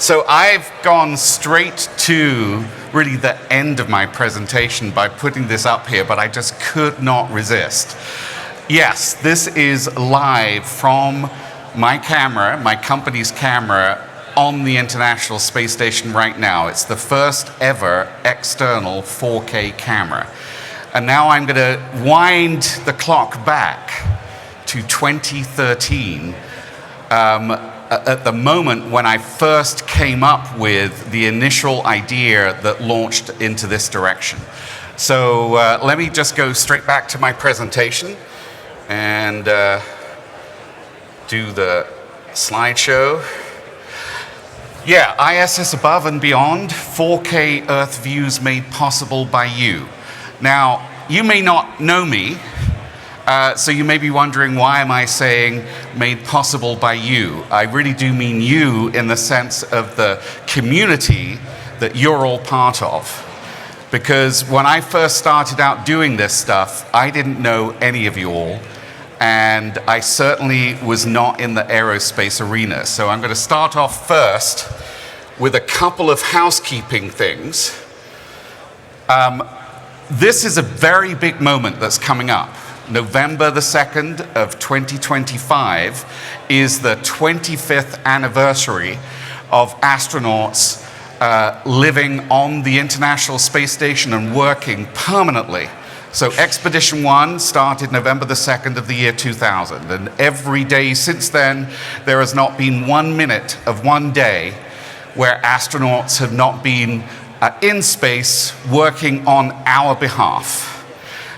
So I've gone straight to really the end of my presentation by putting this up here, but I just could not resist. Yes, this is live from my camera, my company's camera, on the International Space Station right now. It's the first ever external 4K camera. And now I'm going to wind the clock back to 2013, at the moment when I first came up with the initial idea that launched into this direction. So let me just go straight back to my presentation and do the slideshow. Yeah, ISS Above and Beyond, 4K Earth views made possible by you. Now, you may not know me, so you may be wondering, why am I saying made possible by you? I really do mean you in the sense of the community that you're all part of. Because when I first started out doing this stuff, I didn't know any of you all, and I certainly was not in the aerospace arena. So I'm going to start off first with a couple of housekeeping things. This is a very big moment that's coming up. November the 2nd of 2025 is the 25th anniversary of astronauts living on the International Space Station and working permanently. So Expedition 1 started November the 2nd of the year 2000, and every day since then there has not been 1 minute of one day where astronauts have not been in space working on our behalf.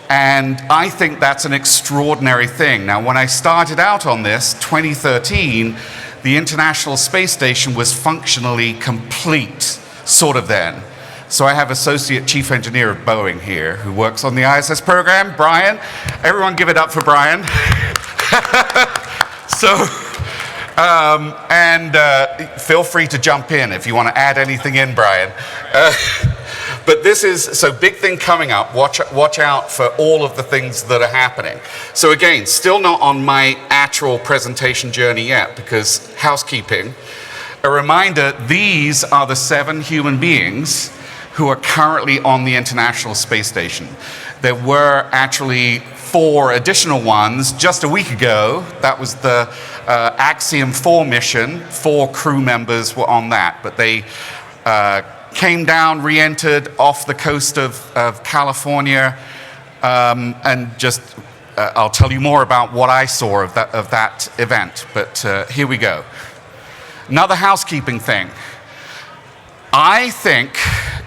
And I think that's an extraordinary thing. Now, when I started out on this, 2013, the International Space Station was functionally complete, sort of then. So I have Associate Chief Engineer of Boeing here, who works on the ISS program, Brian. Everyone give it up for Brian. Feel free to jump in if you want to add anything in, Brian. But this is, so big thing coming up. Watch out for all of the things that are happening. So again, still not on my actual presentation journey yet, because housekeeping. A reminder, these are the 7 human beings who are currently on the International Space Station. There were actually 4 additional ones just a week ago. That was the Axiom 4 mission. 4 crew members were on that, but they came down, re-entered off the coast of California, and just, I'll tell you more about what I saw of that event, but here we go. Another housekeeping thing. I think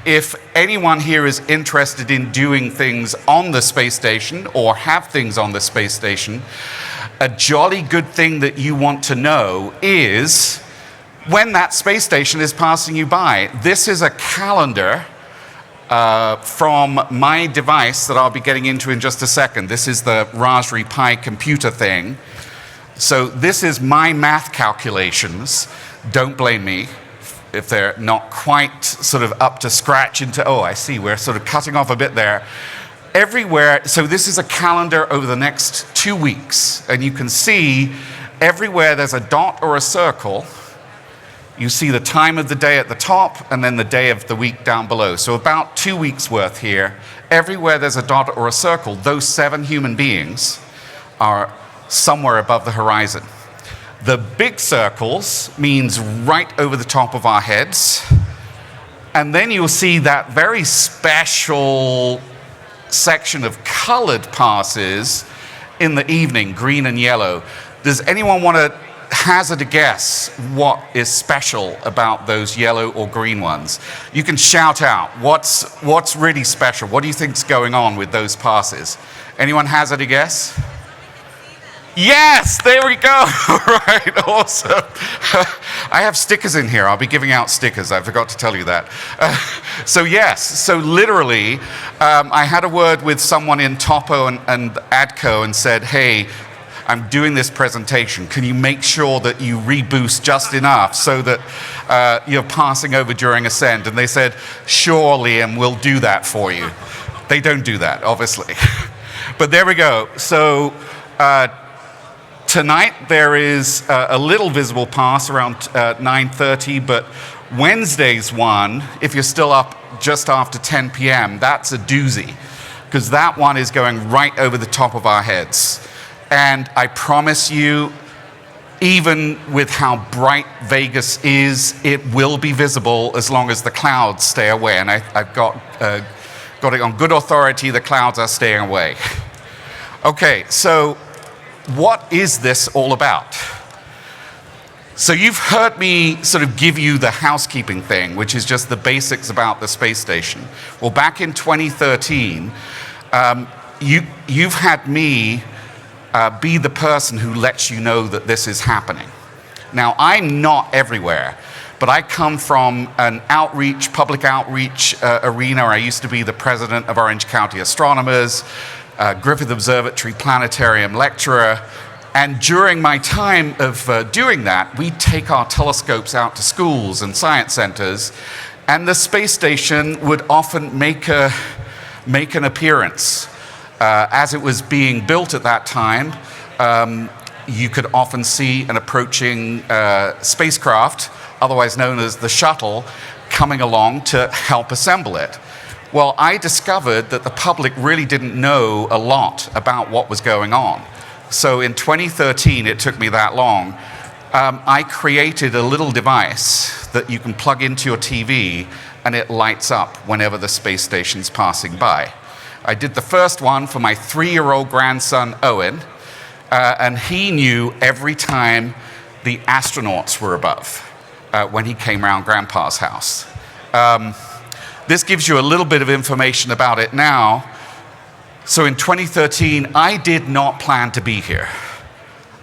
if anyone here is interested in doing things on the space station or have things on the space station, a jolly good thing that you want to know is when that space station is passing you by. This is a calendar from my device that I'll be getting into in just a second. This is the Raspberry Pi computer thing. So this is my math calculations. Don't blame me if they're not quite sort of up to scratch into, oh, I see, we're sort of cutting off a bit there. Everywhere, so this is a calendar over the next 2 weeks, and you can see everywhere there's a dot or a circle, you see the time of the day at the top and then the day of the week down below. So about 2 weeks worth here. Everywhere there's a dot or a circle, those 7 human beings are somewhere above the horizon. The big circles means right over the top of our heads. And then you'll see that very special section of colored passes in the evening, green and yellow. Does anyone want to hazard a guess what is special about those yellow or green ones? You can shout out. What's really special? What do you think's going on with those passes? Anyone hazard a guess? Yes, there we go. Right, awesome. I have stickers in here. I'll be giving out stickers. I forgot to tell you that. So yes, so literally, I had a word with someone in Topo and ADCO and said, hey, I'm doing this presentation. Can you make sure that you reboost just enough so that you're passing over during ascent? And they said, sure, Liam, we'll do that for you. They don't do that, obviously. But there we go. So tonight there is a little visible pass around 9:30, but Wednesday's one, if you're still up just after 10 p.m., that's a doozy, because that one is going right over the top of our heads. And I promise you, even with how bright Vegas is, it will be visible as long as the clouds stay away. And I've got it on good authority, the clouds are staying away. Okay, so what is this all about? So you've heard me sort of give you the housekeeping thing, which is just the basics about the space station. Well, back in 2013, you've had me be the person who lets you know that this is happening. Now, I'm not everywhere, but I come from an outreach, public outreach arena. I used to be the president of Orange County Astronomers, Griffith Observatory Planetarium lecturer. And during my time of doing that, we take our telescopes out to schools and science centers, and the space station would often make an appearance. As it was being built at that time, you could often see an approaching spacecraft, otherwise known as the shuttle, coming along to help assemble it. Well, I discovered that the public really didn't know a lot about what was going on. So in 2013, it took me that long, I created a little device that you can plug into your TV and it lights up whenever the space station's passing by. I did the first one for my 3-year-old grandson, Owen, and he knew every time the astronauts were above when he came around Grandpa's house. This gives you a little bit of information about it now. So in 2013, I did not plan to be here.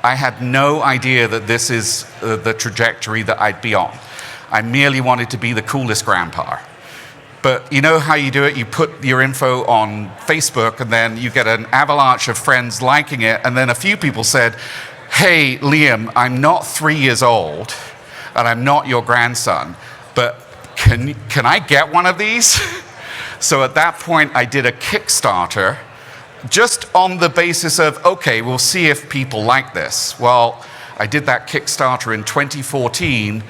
I had no idea that this is the trajectory that I'd be on. I merely wanted to be the coolest grandpa. But you know how you do it? You put your info on Facebook, and then you get an avalanche of friends liking it, and then a few people said, hey, Liam, I'm not 3 years old, and I'm not your grandson, but can I get one of these? So at that point, I did a Kickstarter, just on the basis of, okay, we'll see if people like this. Well, I did that Kickstarter in 2014,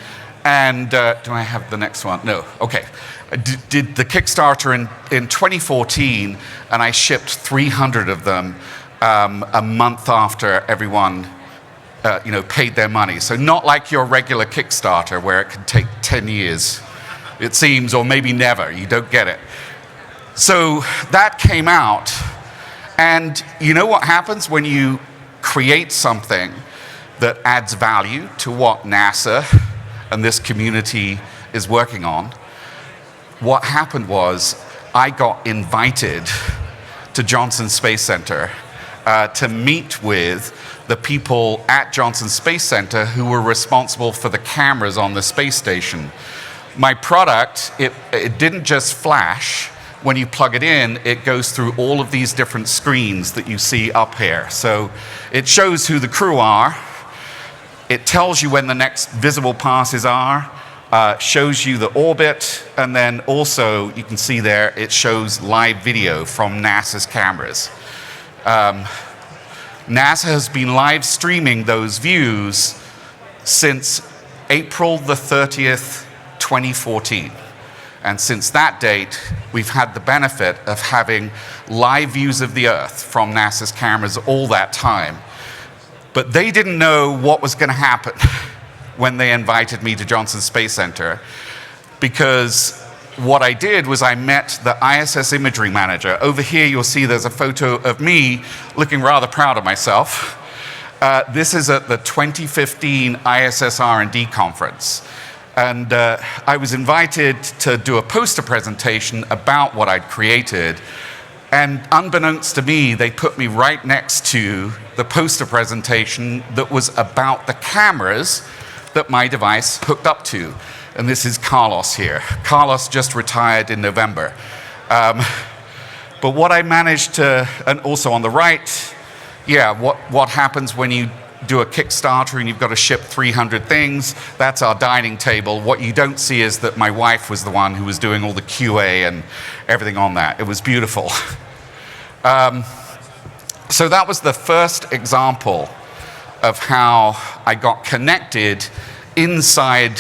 and do I have the next one? No, okay. I did the Kickstarter in 2014, and I shipped 300 of them a month after everyone paid their money. So not like your regular Kickstarter where it can take 10 years, it seems, or maybe never. You don't get it. So that came out, and you know what happens when you create something that adds value to what NASA and this community is working on? What happened was I got invited to Johnson Space Center to meet with the people at Johnson Space Center who were responsible for the cameras on the space station. My product, it didn't just flash. When you plug it in, it goes through all of these different screens that you see up here. So it shows who the crew are. It tells you when the next visible passes are, shows you the orbit, and then also you can see there it shows live video from NASA's cameras. NASA has been live streaming those views since April the 30th, 2014. And since that date, we've had the benefit of having live views of the Earth from NASA's cameras all that time. But they didn't know what was going to happen when they invited me to Johnson Space Center, because what I did was I met the ISS imagery manager. Over here you'll see there's a photo of me looking rather proud of myself. This is at the 2015 ISS R&D conference. And I was invited to do a poster presentation about what I'd created. And unbeknownst to me, they put me right next to the poster presentation that was about the cameras that my device hooked up to. And this is Carlos here. Carlos just retired in November. But what I managed to, and also on the right, yeah, what happens when you do a Kickstarter and you've got to ship 300 things. That's our dining table. What you don't see is that my wife was the one who was doing all the QA and everything on that. It was beautiful. So that was the first example of how I got connected inside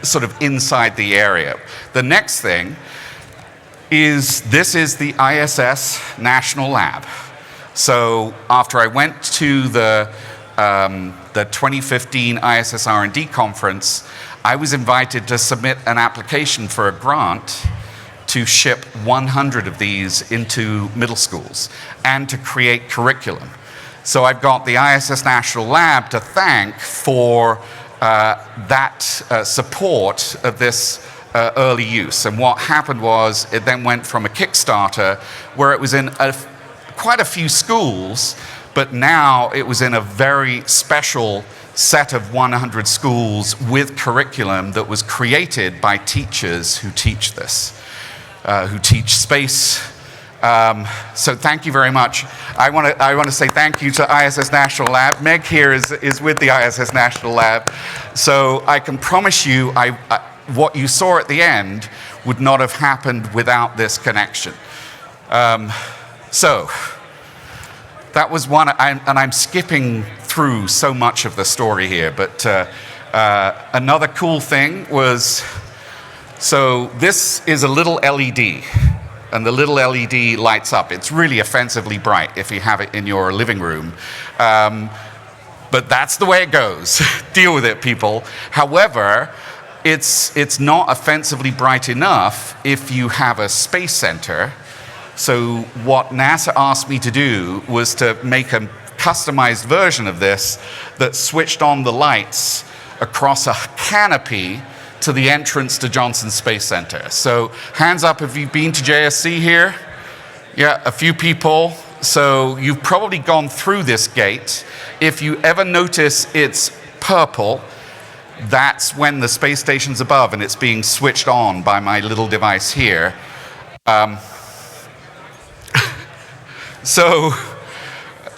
sort of inside the area. The next thing is, this is the ISS National Lab. So after I went to the 2015 ISS R&D conference, I was invited to submit an application for a grant to ship 100 of these into middle schools and to create curriculum. So I've got the ISS National Lab to thank for that support of this early use. And what happened was, it then went from a Kickstarter where it was in quite a few schools, but now it was in a very special set of 100 schools with curriculum that was created by teachers who teach this, who teach space. So thank you very much. I want to say thank you to ISS National Lab. Meg here is with the ISS National Lab. So I can promise you, what you saw at the end would not have happened without this connection. So that was one, and I'm skipping through so much of the story here, but another cool thing was, so this is a little LED, and the little LED lights up. It's really offensively bright if you have it in your living room. But that's the way it goes. Deal with it, people. However, it's not offensively bright enough if you have a space center. So what NASA asked me to do was to make a customized version of this that switched on the lights across a canopy to the entrance to Johnson Space Center. So hands up if you've been to JSC here. Yeah, a few people. So you've probably gone through this gate. If you ever notice it's purple, that's when the space station's above and it's being switched on by my little device here. So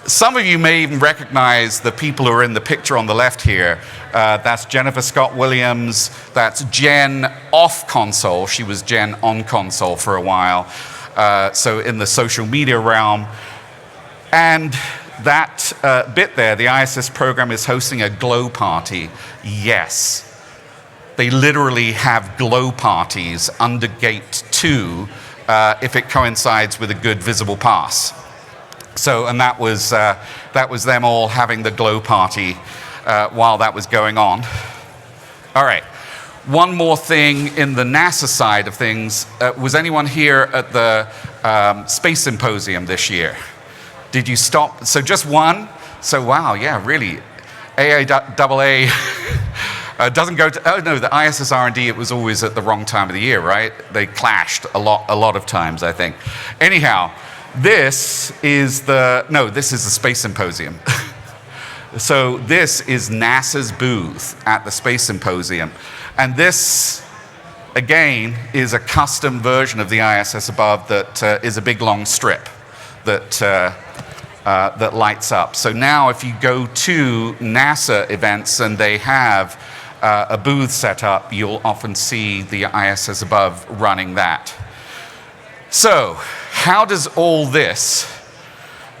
some of you may even recognize the people who are in the picture on the left here. That's Jennifer Scott Williams. That's Jen off console. She was Jen on console for a while. So in the social media realm. And that bit there, the ISS program is hosting a glow party. Yes. They literally have glow parties under gate 2 if it coincides with a good visible pass. So, and that was them all having the glow party while that was going on. All right, one more thing in the NASA side of things. Was anyone here at the Space Symposium this year? Did you stop? So just one? So wow, yeah, really. AIAA doesn't go to, oh no, the ISS R&D, it was always at the wrong time of the year, right? They clashed a lot of times, I think. Anyhow, this is the Space Symposium. So this is NASA's booth at the Space Symposium. And this, again, is a custom version of the ISS Above that is a big long strip that lights up. So now if you go to NASA events and they have a booth set up, you'll often see the ISS Above running that. So how does all this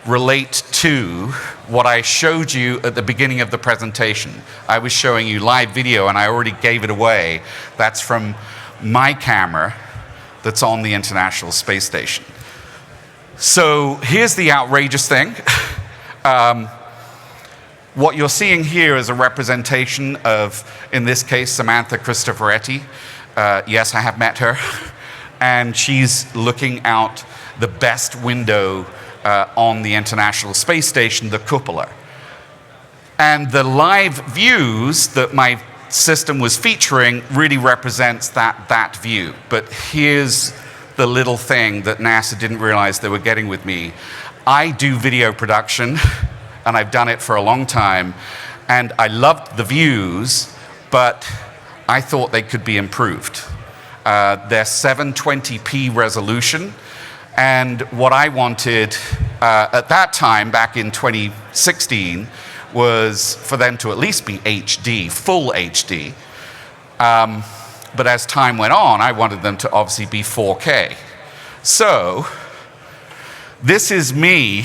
relate to what I showed you at the beginning of the presentation? I was showing you live video and I already gave it away. That's from my camera that's on the International Space Station. So here's the outrageous thing. What you're seeing here is a representation of, in this case, Samantha Cristoforetti. Yes, I have met her. And she's looking out the best window on the International Space Station, the cupola. And the live views that my system was featuring really represents that view. But here's the little thing that NASA didn't realize they were getting with me. I do video production, and I've done it for a long time, and I loved the views, but I thought they could be improved. They're 720p resolution, and what I wanted at that time, back in 2016, was for them to at least be HD, full HD. But as time went on, I wanted them to obviously be 4K. So this is me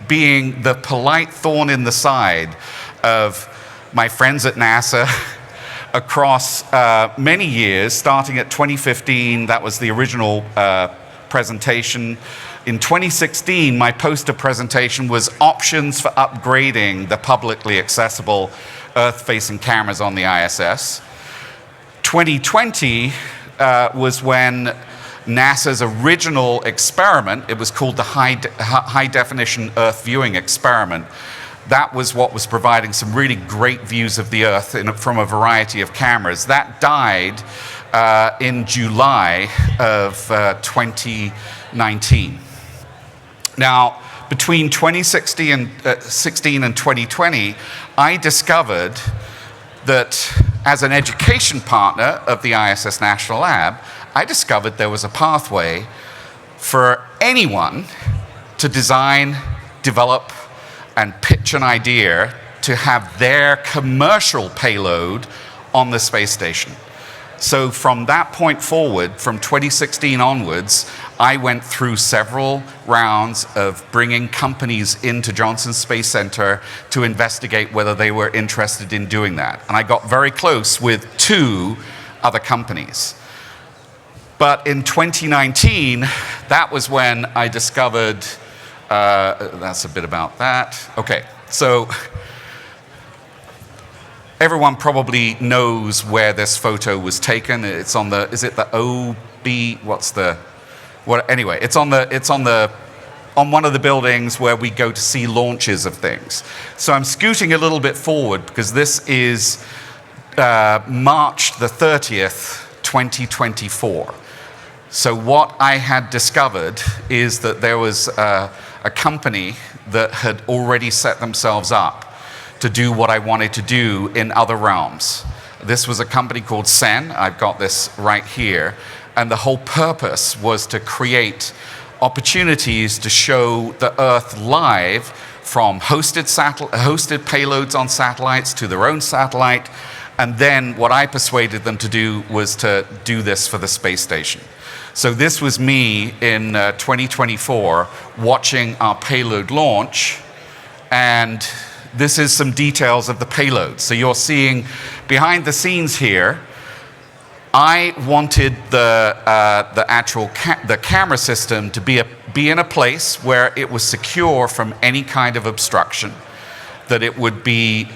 being the polite thorn in the side of my friends at NASA, across many years, starting at 2015. That was the original presentation. In 2016, my poster presentation was options for upgrading the publicly accessible Earth-facing cameras on the ISS. 2020 was when NASA's original experiment, it was called the High Definition Earth Viewing Experiment. That was what was providing some really great views of the Earth from a variety of cameras. That died in July of 2019. Now, between 2016 and 2020, I discovered that as an education partner of the ISS National Lab, I discovered there was a pathway for anyone to design, develop, and pitch an idea to have their commercial payload on the space station. So from that point forward, from 2016 onwards, I went through several rounds of bringing companies into Johnson Space Center to investigate whether they were interested in doing that. And I got very close with 2 other companies. But in 2019, that was when I discovered, that's a bit about that. Okay, so everyone probably knows where this photo was taken. It's on the, is it the OB, anyway, it's on one of the buildings where we go to see launches of things. So I'm scooting a little bit forward because this is March the 30th, 2024. So what I had discovered is that there was a company that had already set themselves up to do what I wanted to do in other realms. This was a company called SEN. I've got this right here. And the whole purpose was to create opportunities to show the Earth live, from hosted payloads on satellites to their own satellite. And then what I persuaded them to do was to do this for the space station. So this was me in 2024 watching our payload launch, and this is some details of the payload. So you're seeing behind the scenes here, I wanted the actual camera system to be in a place where it was secure from any kind of obstruction, that it would be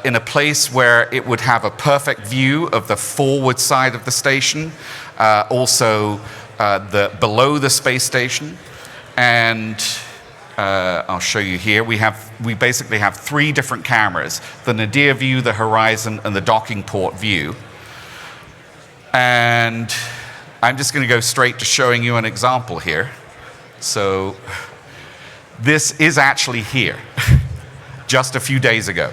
in a place where it would have a perfect view of the forward side of the station, also below the space station, and I'll show you here. We basically have 3 different cameras: the nadir view, the horizon, and the docking port view. And I'm just going to go straight to showing you an example here. So this is actually here, just a few days ago.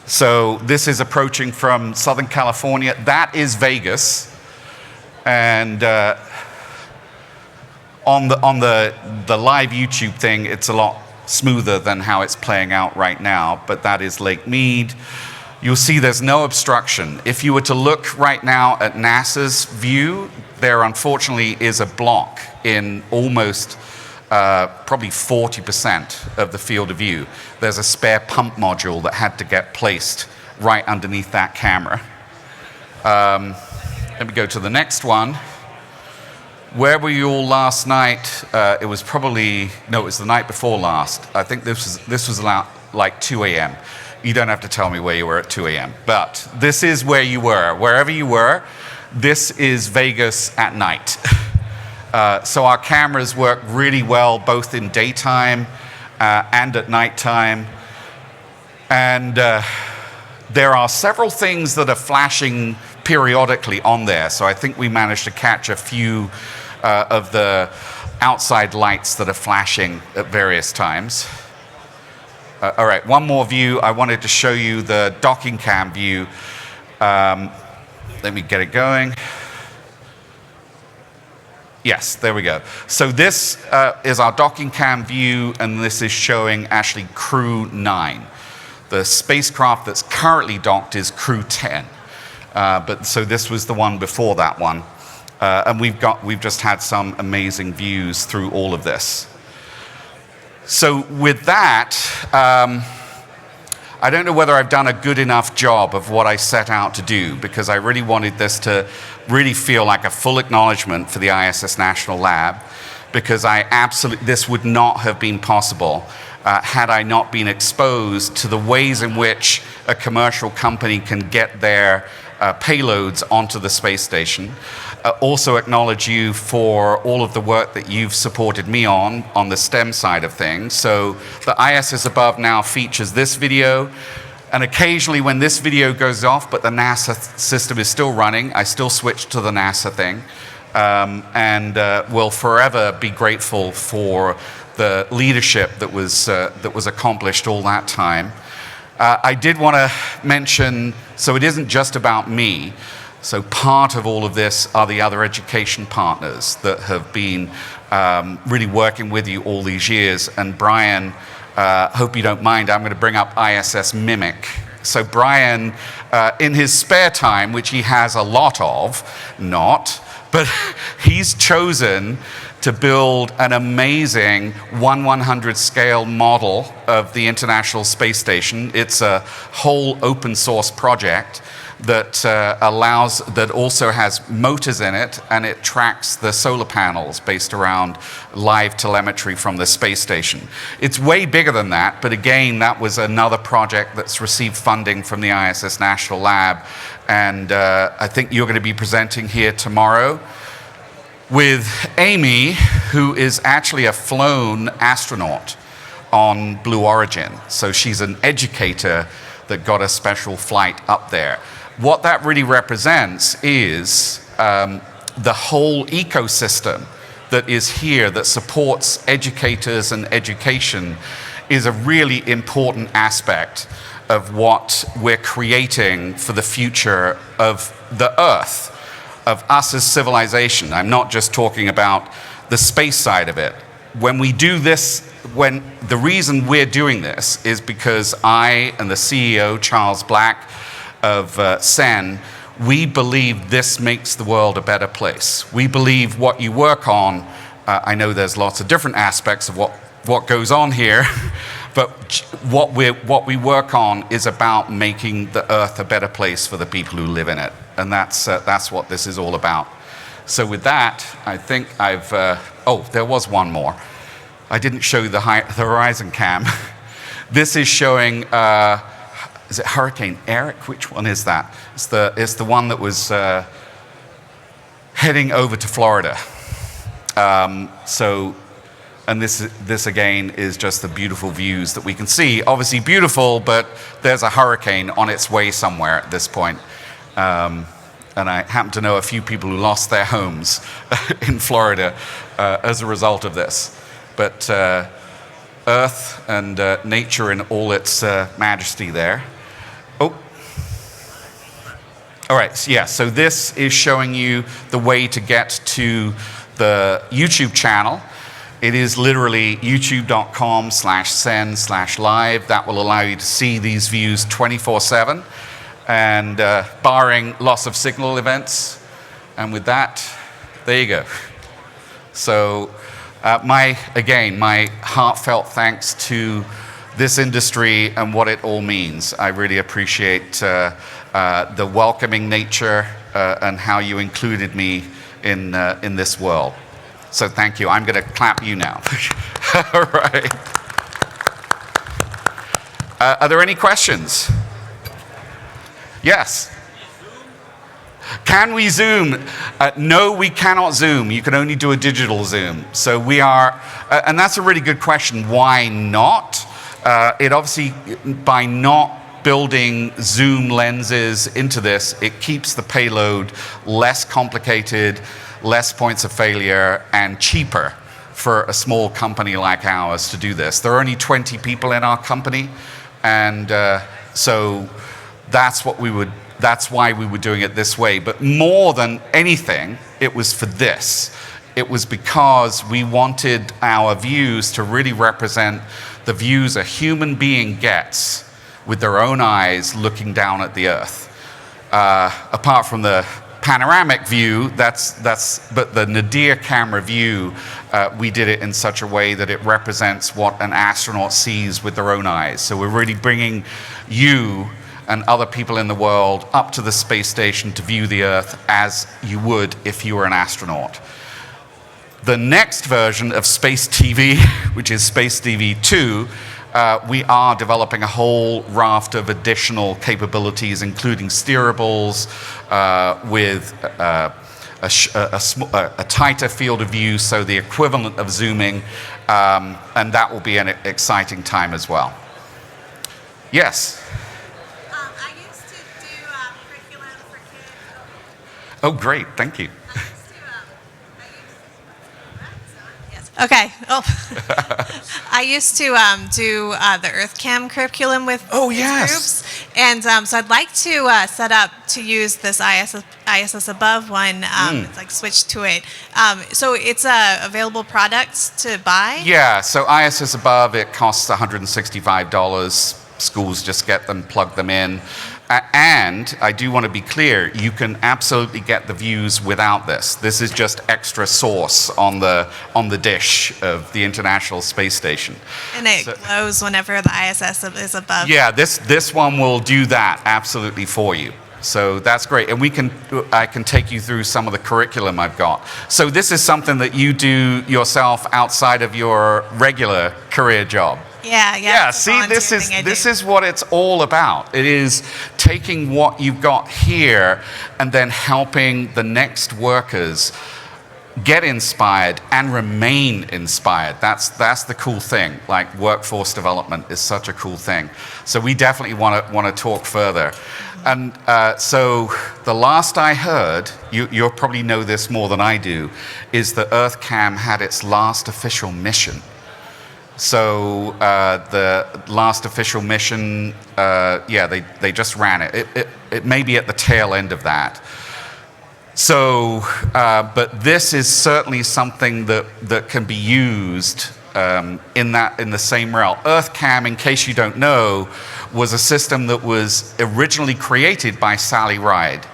So this is approaching from Southern California. That is Vegas. And on the live YouTube thing, it's a lot smoother than how it's playing out right now, but that is Lake Mead. You'll see there's no obstruction. If you were to look right now at NASA's view, there unfortunately is a block in almost probably 40% of the field of view. There's a spare pump module that had to get placed right underneath that camera. Let me go to the next one. Where were you all last night? It was the night before last. I think this was like 2 a.m. You don't have to tell me where you were at 2 a.m. But this is where you were. Wherever you were, this is Vegas at night. So our cameras work really well, both in daytime and at nighttime. And there are several things that are flashing periodically on there. So I think we managed to catch a few of the outside lights that are flashing at various times. All right, one more view. I wanted to show you the docking cam view. Let me get it going. Yes, there we go. So this is our docking cam view, and this is showing actually Crew 9. The spacecraft that's currently docked is Crew 10. But so this was the one before that one. And we've just had some amazing views through all of this. So with that, I don't know whether I've done a good enough job of what I set out to do, because I really wanted this to really feel like a full acknowledgement for the ISS National Lab, because this would not have been possible had I not been exposed to the ways in which a commercial company can get their payloads onto the space station. Also acknowledge you for all of the work that you've supported me on the STEM side of things. So the ISS Above now features this video, and occasionally when this video goes off but the NASA system is still running, I still switch to the NASA thing, and will forever be grateful for the leadership that was accomplished all that time. I did want to mention, so it isn't just about me. So part of all of this are the other education partners that have been really working with you all these years. And Brian, hope you don't mind, I'm going to bring up ISS Mimic. So Brian, in his spare time, which he has a lot of, but he's chosen to build an amazing 1/100 scale model of the International Space Station. It's a whole open source project that also has motors in it, and it tracks the solar panels based around live telemetry from the space station. It's way bigger than that, but again, that was another project that's received funding from the ISS National Lab, and I think you're going to be presenting here tomorrow with Amy, who is actually a flown astronaut on Blue Origin. So she's an educator that got a special flight up there. What that really represents is the whole ecosystem that is here that supports educators and education is a really important aspect of what we're creating for the future of the Earth, of us as civilization. I'm not just talking about the space side of it. When we do this, the reason we're doing this is because I and the CEO, Charles Black of CEN, we believe this makes the world a better place. We believe what you work on, I know there's lots of different aspects of what goes on here, but what we work on is about making the Earth a better place for the people who live in it. And that's what this is all about. So with that, I think I've, there was one more. I didn't show you the horizon cam. This is showing, is it Hurricane Eric? Which one is that? It's the one that was heading over to Florida. And this again is just the beautiful views that we can see. Obviously beautiful, but there's a hurricane on its way somewhere at this point. And I happen to know a few people who lost their homes in Florida as a result of this. But Earth and nature in all its majesty there. Oh. All right, so yeah, so this is showing you the way to get to the YouTube channel. It is literally youtube.com/cen/live. That will allow you to see these views 24/7, and barring loss of signal events. And with that, there you go. So my heartfelt thanks to this industry and what it all means. I really appreciate the welcoming nature and how you included me in this world. So thank you. I'm going to clap you now. All right. Are there any questions? Yes. Can we Zoom? No, we cannot Zoom. You can only do a digital Zoom. So we are, and that's a really good question. Why not? It obviously, by not building zoom lenses into this, it keeps the payload less complicated, less points of failure, and cheaper for a small company like ours to do this. There are only 20 people in our company, and so that's why we were doing it this way. But more than anything, it was for this. It was because we wanted our views to really represent the views a human being gets with their own eyes looking down at the Earth. Apart from the panoramic view, but the nadir camera view, we did it in such a way that it represents what an astronaut sees with their own eyes. So we're really bringing you and other people in the world up to the space station to view the Earth as you would if you were an astronaut. The next version of SpaceTV, which is SpaceTV 2, we are developing a whole raft of additional capabilities, including steerables with a tighter field of view, so the equivalent of zooming, and that will be an exciting time as well. Yes? I used to do curriculum for kids. Oh, great. Thank you. Okay. Oh, I used to do the EarthCam curriculum with groups, and so I'd like to set up to use this ISS Above one. It's like switch to it. So it's available products to buy. Yeah. So ISS Above, it costs $165. Schools just get them, plug them in. And I do want to be clear, you can absolutely get the views without this. This is just extra sauce on the dish of the International Space Station. And it glows whenever the ISS is above. Yeah, this one will do that absolutely for you. So that's great. And I can take you through some of the curriculum I've got. So this is something that you do yourself outside of your regular career job. Yeah. See, this is what it's all about. It is taking what you've got here and then helping the next workers get inspired and remain inspired. That's the cool thing. Like, workforce development is such a cool thing. So we definitely want to talk further. And so the last I heard, you'll probably know this more than I do, is the EarthCam had its last official mission. So the last official mission, they just ran it. It may be at the tail end of that. So, but this is certainly something that can be used in the same realm. EarthCam, in case you don't know, was a system that was originally created by Sally Ride.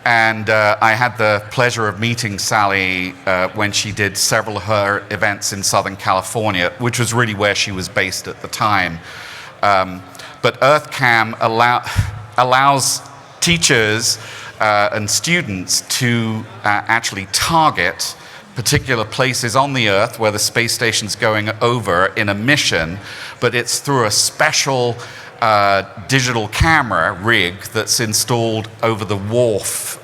And I had the pleasure of meeting Sally when she did several of her events in Southern California, which was really where she was based at the time. But EarthCam allows teachers and students to actually target particular places on the Earth where the space station's going over in a mission, but it's through a special digital camera rig that's installed over the wharf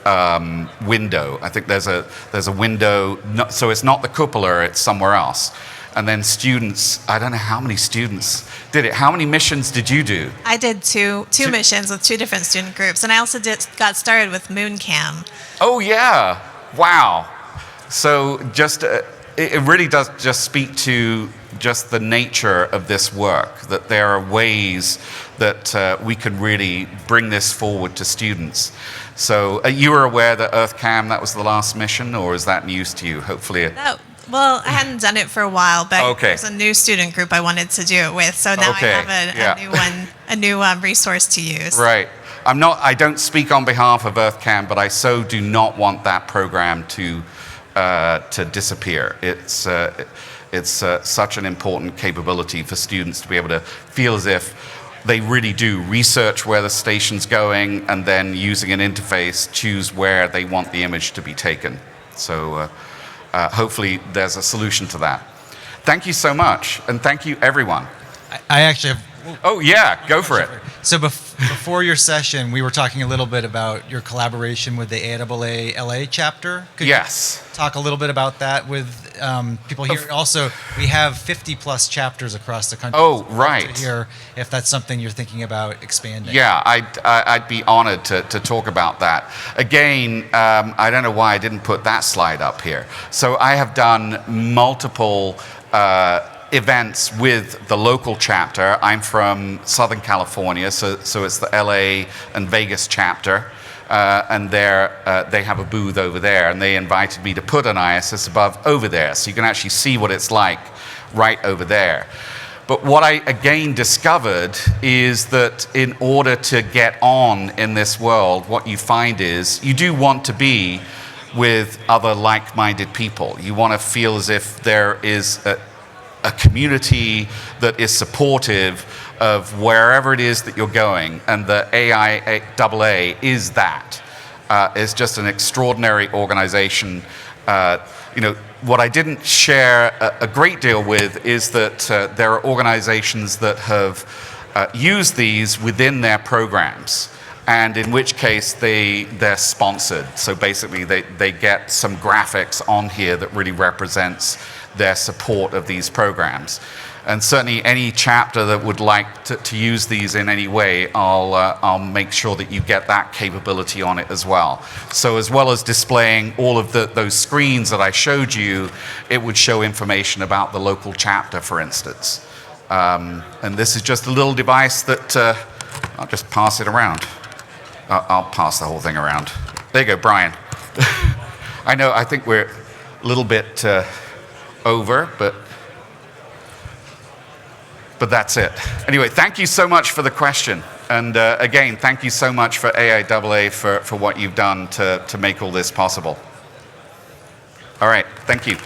window. I think there's a window, so it's not the cupola, it's somewhere else. And then students, I don't know how many students did it. How many missions did you do? I did two missions with two different student groups, and I also got started with MoonCam. Oh yeah, wow. So just it really does just speak to just the nature of this work, that there are ways that we can really bring this forward to students. So you were aware that EarthCam, that was the last mission, or is that news to you? Hopefully. Well, I hadn't done it for a while, but okay. There's a new student group I wanted to do it with, so now I have a new resource to use. Right. I don't speak on behalf of EarthCam, but I so do not want that program to disappear. It's such an important capability for students to be able to feel as if they really do research where the station's going and then using an interface choose where they want the image to be taken. So hopefully there's a solution to that. Thank you so much, and thank you everyone. I actually have... Oh yeah, go for it. So before your session, we were talking a little bit about your collaboration with the AIAA LA chapter. Could you talk a little bit about that with people here? Also, we have 50 plus chapters across the country. Oh, right. To hear if that's something you're thinking about expanding. Yeah, I'd be honored to talk about that. Again, I don't know why I didn't put that slide up here. So I have done multiple events with the local chapter. I'm from Southern California, so it's the LA and Vegas chapter, and they have a booth over there, and they invited me to put an ISS Above over there, so you can actually see what it's like right over there. But what I again discovered is that in order to get on in this world, what you find is you do want to be with other like-minded people. You want to feel as if there is a community that is supportive of wherever it is that you're going, and the AIAA is that. It's just an extraordinary organization. What I didn't share a great deal with is that there are organizations that have used these within their programs, and in which case they're sponsored. So basically they get some graphics on here that really represents their support of these programs. And certainly any chapter that would like to use these in any way, I'll make sure that you get that capability on it as well. So as well as displaying all of those screens that I showed you, it would show information about the local chapter, for instance. And this is just a little device that I'll just pass it around. I'll pass the whole thing around. There you go, Brian. I think we're a little bit over, but that's it. Anyway, thank you so much for the question. And again, thank you so much for AIAA for what you've done to make all this possible. All right, thank you.